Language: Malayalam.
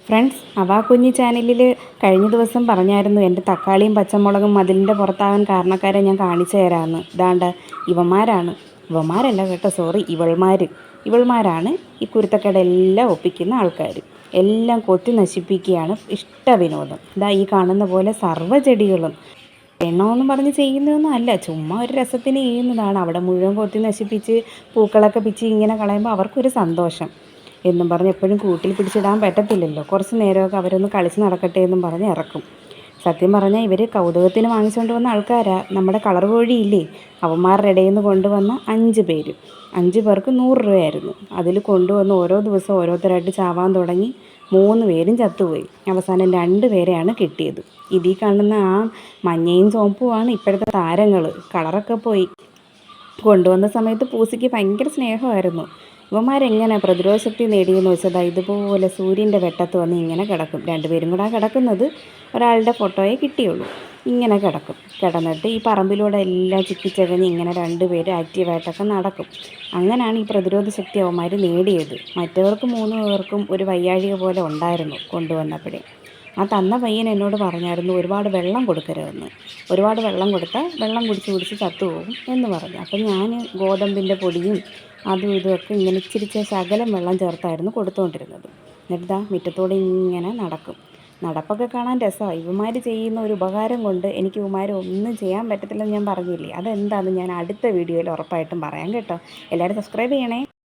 ഫ്രണ്ട്സ്, അവാകുഞ്ഞി ചാനലിൽ കഴിഞ്ഞ ദിവസം പറഞ്ഞായിരുന്നു എൻ്റെ തക്കാളിയും പച്ചമുളകും മതിലിൻ്റെ പുറത്താകാൻ കാരണക്കാരെ ഞാൻ കാണിച്ചു തരാമെന്ന്. ഇതാണ്ട് ഇവന്മാരല്ല കേട്ടോ, സോറി, ഇവൾമാരാണ് ഈ കുരുത്തക്കേടെല്ലാം ഒപ്പിക്കുന്ന ആൾക്കാർ. എല്ലാം കൊത്തി നശിപ്പിക്കുകയാണ് വിനോദം. ഇതാ ഈ കാണുന്ന പോലെ സർവ്വ ചെടികളും എണ്ണമൊന്നും പറഞ്ഞ് ചെയ്യുന്നതൊന്നും അല്ല, ചുമ്മാ ഒരു രസത്തിന് ചെയ്യുന്നതാണ്. അവിടെ മുഴുവൻ കൊത്തി നശിപ്പിച്ച് പൂക്കളൊക്കെ പിച്ചി ഇങ്ങനെ കളയുമ്പോൾ അവർക്കൊരു സന്തോഷം എന്നും പറഞ്ഞ് എപ്പോഴും കൂട്ടിൽ പിടിച്ചിടാൻ പറ്റത്തില്ലല്ലോ. കുറച്ച് നേരമൊക്കെ അവരൊന്ന് കളിച്ച് നടക്കട്ടെ എന്നും പറഞ്ഞ് ഇറക്കും. സത്യം പറഞ്ഞാൽ ഇവർ കൗതുകത്തിന് വാങ്ങിച്ചുകൊണ്ട് വന്ന ആൾക്കാരാണ്. നമ്മുടെ കളർ കോഴിയില്ലേ, അവന്മാരുടെ ഇടയിൽ നിന്ന് കൊണ്ടുവന്ന 5 പേര്, 5 പേർക്ക് 100 രൂപയായിരുന്നു. അതിൽ കൊണ്ടുവന്ന് ഓരോ ദിവസം ഓരോരുത്തരായിട്ട് ചാവാൻ തുടങ്ങി. 3 പേരും ചത്തുപോയി. അവസാനം 2 പേരെയാണ് കിട്ടിയത്. ഇതിൽ കാണുന്ന ആ മഞ്ഞയും ചുവപ്പുമാണ് ഇപ്പോഴത്തെ താരങ്ങൾ. കളറൊക്കെ പോയി. കൊണ്ടുവന്ന സമയത്ത് പൂസയ്ക്ക് ഭയങ്കര സ്നേഹമായിരുന്നു. ഇവന്മാരെങ്ങനെ പ്രതിരോധ ശക്തി നേടിയെന്ന് വെച്ചാൽ ഇതുപോലെ സൂര്യൻ്റെ വെട്ടത്ത് വന്ന് ഇങ്ങനെ കിടക്കും. 2 പേരും കൂടെ കിടക്കുന്നത്. ഒരാളുടെ ഫോട്ടോയെ കിട്ടിയുള്ളൂ. ഇങ്ങനെ കിടന്നിട്ട് ഈ പറമ്പിലൂടെ എല്ലാം ചുറ്റിച്ചകഞ്ഞ് ഇങ്ങനെ 2 പേര് ആക്റ്റീവായിട്ടൊക്കെ നടക്കും. അങ്ങനെയാണ് ഈ പ്രതിരോധ ശക്തി അവന്മാർ നേടിയത്. മറ്റവർക്ക് 3 പേർക്കും ഒരു വയ്യാഴിക പോലെ ഉണ്ടായിരുന്നു കൊണ്ടുവന്നപ്പോഴേ. ആ തന്ന പയ്യൻ എന്നോട് പറഞ്ഞായിരുന്നു ഒരുപാട് വെള്ളം കൊടുക്കരുതെന്ന്. ഒരുപാട് വെള്ളം കൊടുത്താൽ വെള്ളം കുടിച്ച് ചത്തുപോകും എന്ന് പറഞ്ഞു. അപ്പം ഞാൻ ഗോതമ്പിൻ്റെ പൊടിയും അതും ഇതുമൊക്കെ ഇങ്ങനെ ഇച്ചിരിച്ച ശകലം വെള്ളം ചേർത്തായിരുന്നു കൊടുത്തുകൊണ്ടിരുന്നത്. എന്നിട്ട് മുറ്റത്തോടെ ഇങ്ങനെ നടക്കും. നടപ്പൊക്കെ കാണാൻ രസമാണ്. ഇവന്മാർ ചെയ്യുന്ന ഒരു ഉപകാരം കൊണ്ട് എനിക്ക് ഇവന്മാർ ഒന്നും ചെയ്യാൻ പറ്റത്തില്ലെന്ന് ഞാൻ പറഞ്ഞില്ലേ. അതെന്താണെന്ന് ഞാൻ അടുത്ത വീഡിയോയിൽ ഉറപ്പായിട്ടും പറയാം കേട്ടോ. എല്ലാവരും സബ്സ്ക്രൈബ് ചെയ്യണേ.